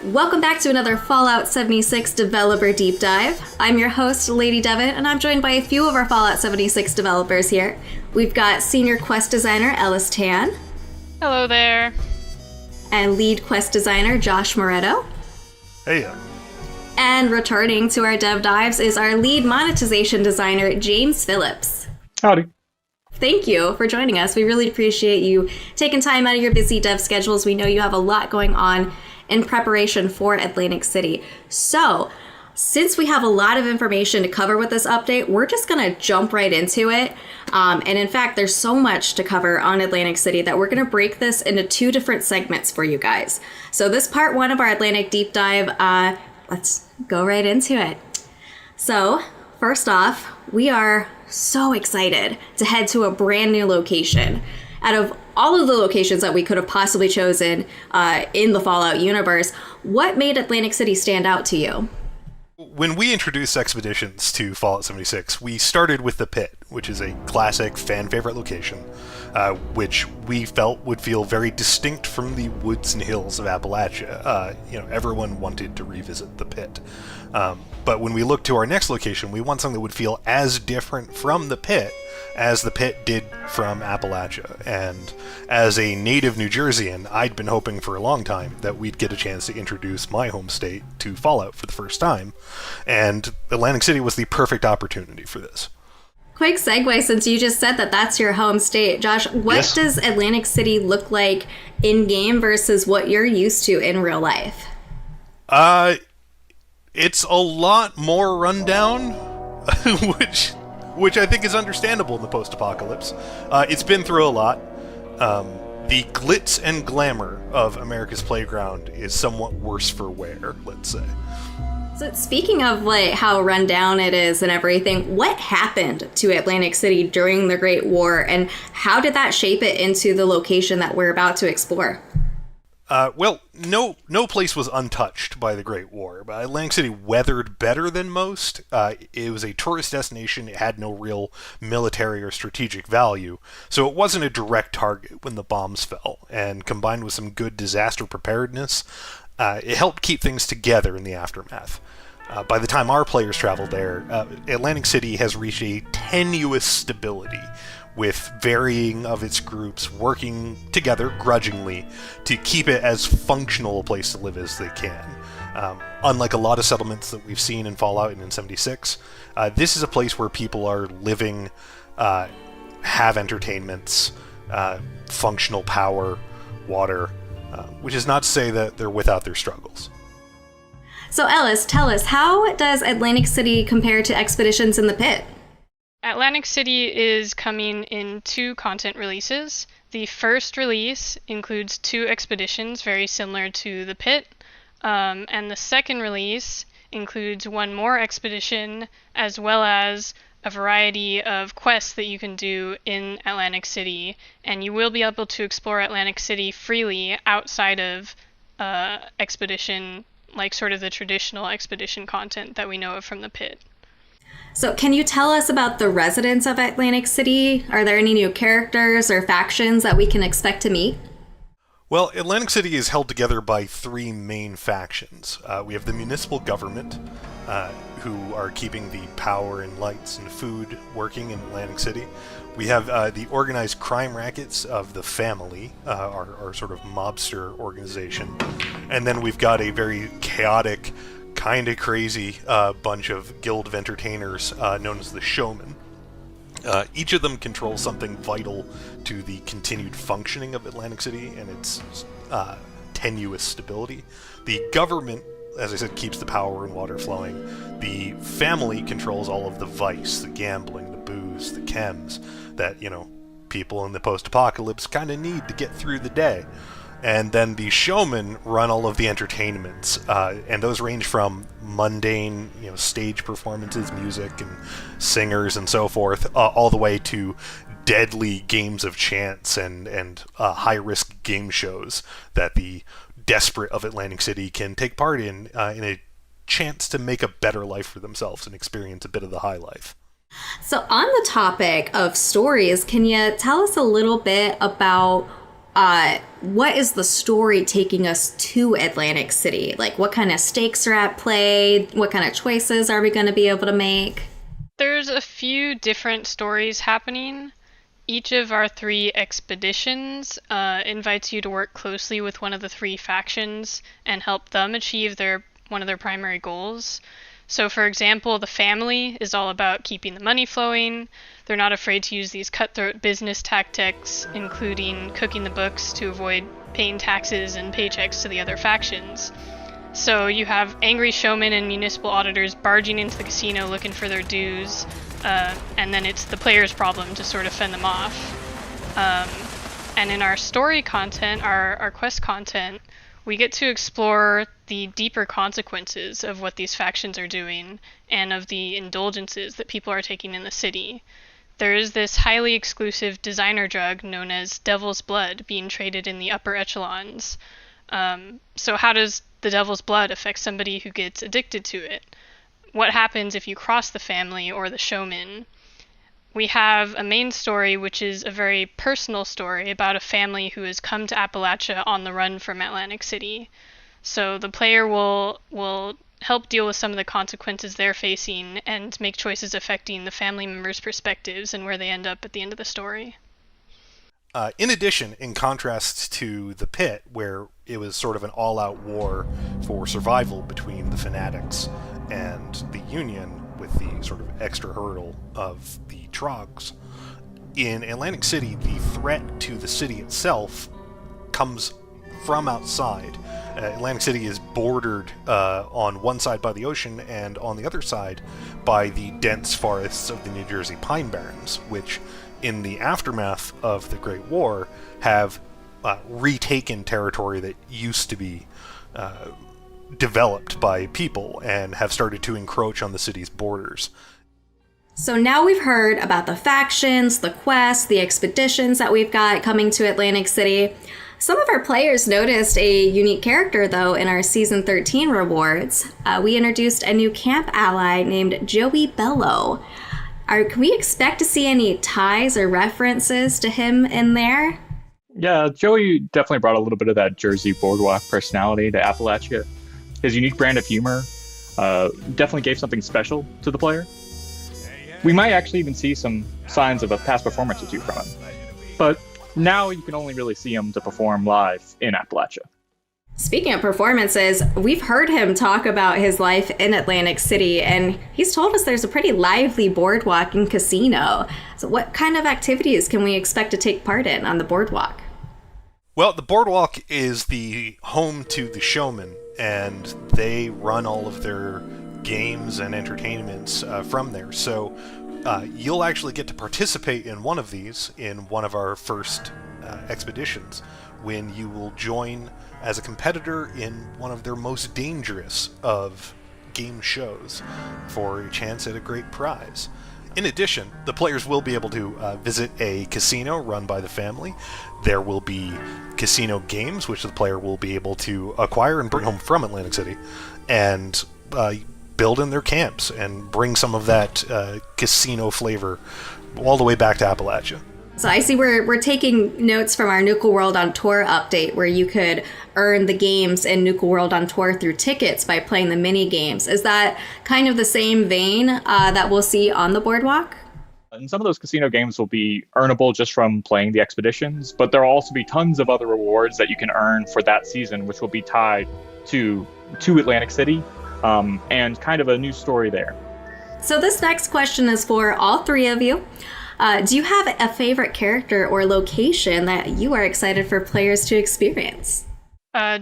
Welcome back to another Fallout 76 Developer Deep Dive. I'm your host, Lady Devon, and I'm joined by a few of our Fallout 76 developers here. We've got Senior Quest Designer Ellis Tan. Hello there. And Lead Quest Designer Josh Moretto. Hey. And returning to our Dev Dives is our Lead Monetization Designer James Phillips. Howdy. Thank you for joining us. We really appreciate you taking time out of your busy dev schedules. We know you have a lot going on in preparation for Atlantic City. So, since we have a lot of information to cover with this update, we're just going to jump right into it. And in fact, there's so much to cover on Atlantic City that we're going to break this into two different segments for you guys. So this part one of our Atlantic Deep Dive, let's go right into it. So, first off, we are so excited to head to a brand new location. Out of all of the locations that we could have possibly chosen in the Fallout universe, what made Atlantic City stand out to you? When we introduced expeditions to Fallout 76, we started with the Pit, which is a classic fan-favorite location, which we felt would feel very distinct from the woods and hills of Appalachia. Everyone wanted to revisit the Pit. But when we looked to our next location, we want something that would feel as different from the Pit as the Pit did from Appalachia. And as a native New Jerseyan, I'd been hoping for a long time that we'd get a chance to introduce my home state to Fallout for the first time. And Atlantic City was the perfect opportunity for this. Quick segue, since you just said that that's your home state. Josh, what does Atlantic City look like in-game versus what you're used to in real life? It's a lot more rundown, which I think is understandable in the post-apocalypse. It's been through a lot. The glitz and glamour of America's Playground is somewhat worse for wear, let's say. So speaking of how run down it is and everything, what happened to Atlantic City during the Great War, and how did that shape it into the location that we're about to explore? No place was untouched by the Great War, but Atlantic City weathered better than most. It was a tourist destination. It had no real military or strategic value, so it wasn't a direct target when the bombs fell, and combined with some good disaster preparedness, it helped keep things together in the aftermath. By the time our players traveled there, Atlantic City has reached a tenuous stability, with varying of its groups working together grudgingly to keep it as functional a place to live as they can. Unlike a lot of settlements that we've seen in Fallout and in 76, this is a place where people are living, have entertainments, functional power, water, which is not to say that they're without their struggles. So Ellis, tell us, how does Atlantic City compare to Expeditions in the Pit? Atlantic City is coming in 2 content releases. The first release includes 2 expeditions very similar to the Pit, and the second release includes 1 more expedition as well as a variety of quests that you can do in Atlantic City, and you will be able to explore Atlantic City freely outside of expedition, like sort of the traditional expedition content that we know of from the Pit. So can you tell us about the residents of Atlantic City? Are there any new characters or factions that we can expect to meet? Well, Atlantic City is held together by 3 main factions. We have the municipal government, who are keeping the power and lights and food working in Atlantic City. We have the organized crime rackets of the family, our sort of mobster organization. And then we've got a very chaotic, kind of crazy bunch of guild of entertainers known as the Showmen. Each of them controls something vital to the continued functioning of Atlantic City and its tenuous stability. The government, as I said, keeps the power and water flowing. The family controls all of the vice, the gambling, the booze, the chems that, people in the post-apocalypse kind of need to get through the day. And then the Showmen run all of the entertainments, and those range from mundane, stage performances, music, and singers, and so forth, all the way to deadly games of chance and high-risk game shows that the desperate of Atlantic City can take part in a chance to make a better life for themselves and experience a bit of the high life. So on the topic of stories, can you tell us a little bit about what is the story taking us to Atlantic City? Like, what kind of stakes are at play? What kind of choices are we going to be able to make? There's a few different stories happening. Each of our 3 expeditions invites you to work closely with one of the 3 factions and help them achieve one of their primary goals. So, for example, the family is all about keeping the money flowing. They're not afraid to use these cutthroat business tactics, including cooking the books to avoid paying taxes and paychecks to the other factions. So you have angry showmen and municipal auditors barging into the casino looking for their dues, and then it's the player's problem to sort of fend them off. And in our story content, our quest content, we get to explore the deeper consequences of what these factions are doing and of the indulgences that people are taking in the city. There is this highly exclusive designer drug known as Devil's Blood being traded in the upper echelons. So how does the Devil's Blood affect somebody who gets addicted to it? What happens if you cross the family or the showman? We have a main story, which is a very personal story about a family who has come to Appalachia on the run from Atlantic City. So the player will help deal with some of the consequences they're facing and make choices affecting the family members' perspectives and where they end up at the end of the story. In addition, in contrast to the Pit, where it was sort of an all-out war for survival between the Fanatics and the Union, with the sort of extra hurdle of the Trogs, in Atlantic City, the threat to the city itself comes from outside. Atlantic City is bordered on one side by the ocean and on the other side by the dense forests of the New Jersey Pine Barrens, which in the aftermath of the Great War have retaken territory that used to be developed by people and have started to encroach on the city's borders. So now we've heard about the factions, the quests, the expeditions that we've got coming to Atlantic City. Some of our players noticed a unique character, though, in our Season 13 rewards. We introduced a new camp ally named Joey Bello. Can we expect to see any ties or references to him in there? Yeah, Joey definitely brought a little bit of that Jersey Boardwalk personality to Appalachia. His unique brand of humor definitely gave something special to the player. We might actually even see some signs of a past performance or two from him. But now you can only really see him to perform live in Appalachia. Speaking of performances, we've heard him talk about his life in Atlantic City, and he's told us there's a pretty lively boardwalk and casino. So what kind of activities can we expect to take part in on the boardwalk? Well, the boardwalk is the home to the showmen, and they run all of their games and entertainments from there. So you'll actually get to participate in one of these in one of our first expeditions, when you will join as a competitor in one of their most dangerous of game shows for a chance at a great prize. In addition, the players will be able to visit a casino run by the family. There will be casino games, which the player will be able to acquire and bring home from Atlantic City, and build in their camps and bring some of that casino flavor all the way back to Appalachia. So I see we're taking notes from our Nuka World on Tour update, where you could earn the games in Nuka World on Tour through tickets by playing the mini games. Is that kind of the same vein that we'll see on the boardwalk? And some of those casino games will be earnable just from playing the expeditions, but there will also be tons of other rewards that you can earn for that season, which will be tied to Atlantic City, and kind of a new story there. So this next question is for all three of you. Do you have a favorite character or location that you are excited for players to experience?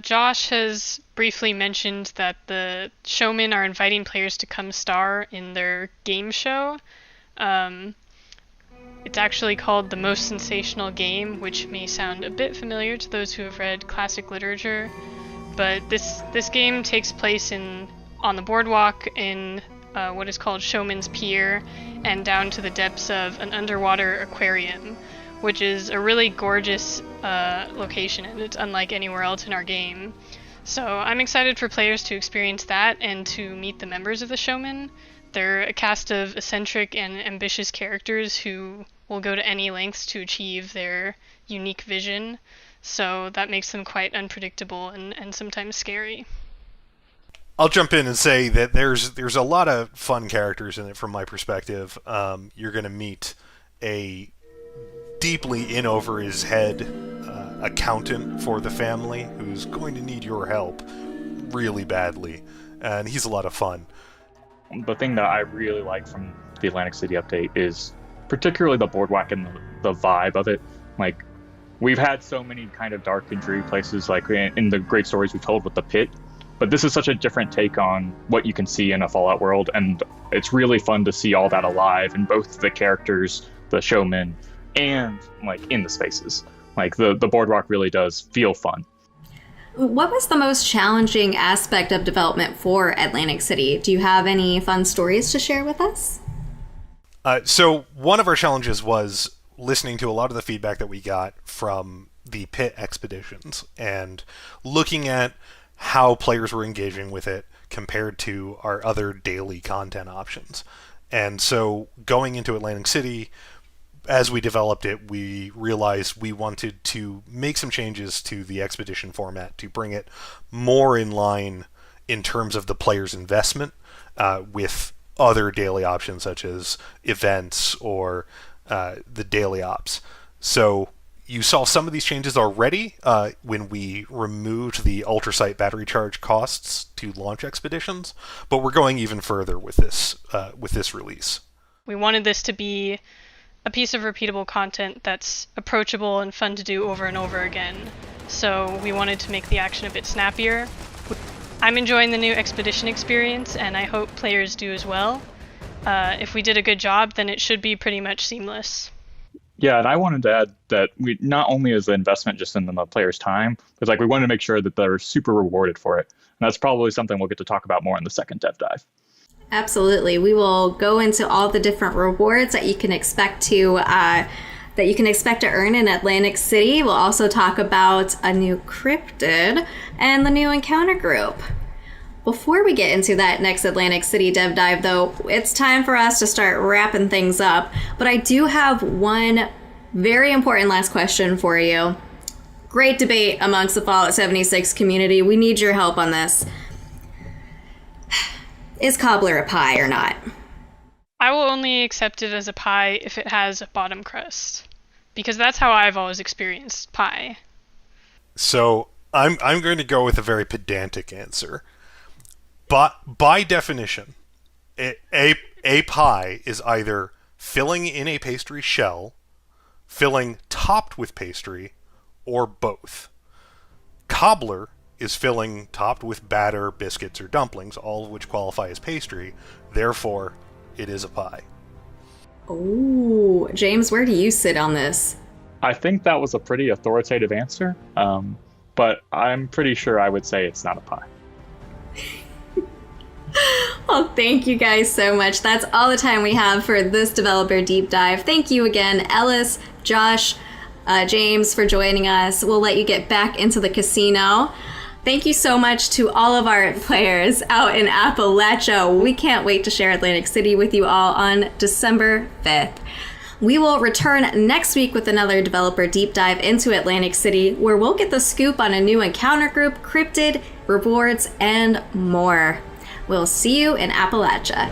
Josh has briefly mentioned that the showmen are inviting players to come star in their game show. It's actually called The Most Sensational Game, which may sound a bit familiar to those who have read classic literature. But this game takes place on the boardwalk in what is called Showman's Pier, and down to the depths of an underwater aquarium, which is a really gorgeous location, and it's unlike anywhere else in our game. So I'm excited for players to experience that and to meet the members of the Showmen. They're a cast of eccentric and ambitious characters who will go to any lengths to achieve their unique vision. So that makes them quite unpredictable and sometimes scary. I'll jump in and say that there's a lot of fun characters in it from my perspective. You're going to meet a deeply in over his head accountant for the family who's going to need your help really badly, and he's a lot of fun. The thing that I really like from the Atlantic City update is particularly the Boardwalk and the vibe of it. Like, we've had so many kind of dark and dreary places, like in the great stories we've told with the Pit, but this is such a different take on what you can see in a Fallout world, and it's really fun to see all that alive in both the characters, the showmen, and like in the spaces. Like the Boardwalk really does feel fun. What was the most challenging aspect of development for Atlantic City? Do you have any fun stories to share with us? So one of our challenges was listening to a lot of the feedback that we got from the Pit expeditions and looking at how players were engaging with it compared to our other daily content options. And so going into Atlantic City, as we developed it, we realized we wanted to make some changes to the expedition format to bring it more in line in terms of the player's investment with other daily options such as events or the daily ops. So you saw some of these changes already when we removed the ultrasight battery charge costs to launch expeditions, but we're going even further with this release. We wanted this to be a piece of repeatable content that's approachable and fun to do over and over again. So we wanted to make the action a bit snappier. I'm enjoying the new expedition experience, and I hope players do as well. If we did a good job, then it should be pretty much seamless. Yeah, and I wanted to add that we not only is the investment just in the player's time, but like we wanted to make sure that they're super rewarded for it. And that's probably something we'll get to talk about more in the second dev dive. Absolutely. We will go into all the different rewards that you can expect to earn in Atlantic City. We'll also talk about a new cryptid and the new encounter group. Before we get into that next Atlantic City dev dive, though, it's time for us to start wrapping things up. But I do have one very important last question for you. Great debate amongst the Fallout 76 community. We need your help on this. Is cobbler a pie or not? I will only accept it as a pie if it has a bottom crust, because that's how I've always experienced pie. So I'm going to go with a very pedantic answer. But by definition, a pie is either filling in a pastry shell, filling topped with pastry, or both. Cobbler is filling topped with batter, biscuits, or dumplings, all of which qualify as pastry. Therefore, it is a pie. Oh, James, where do you sit on this? I think that was a pretty authoritative answer, but I'm pretty sure I would say it's not a pie. Well, thank you guys so much. That's all the time we have for this developer deep dive. Thank you again, Ellis, Josh, James, for joining us. We'll let you get back into the casino. Thank you so much to all of our players out in Appalachia. We can't wait to share Atlantic City with you all on December 5th. We will return next week with another developer deep dive into Atlantic City, where we'll get the scoop on a new encounter group, cryptid, rewards, and more. We'll see you in Appalachia.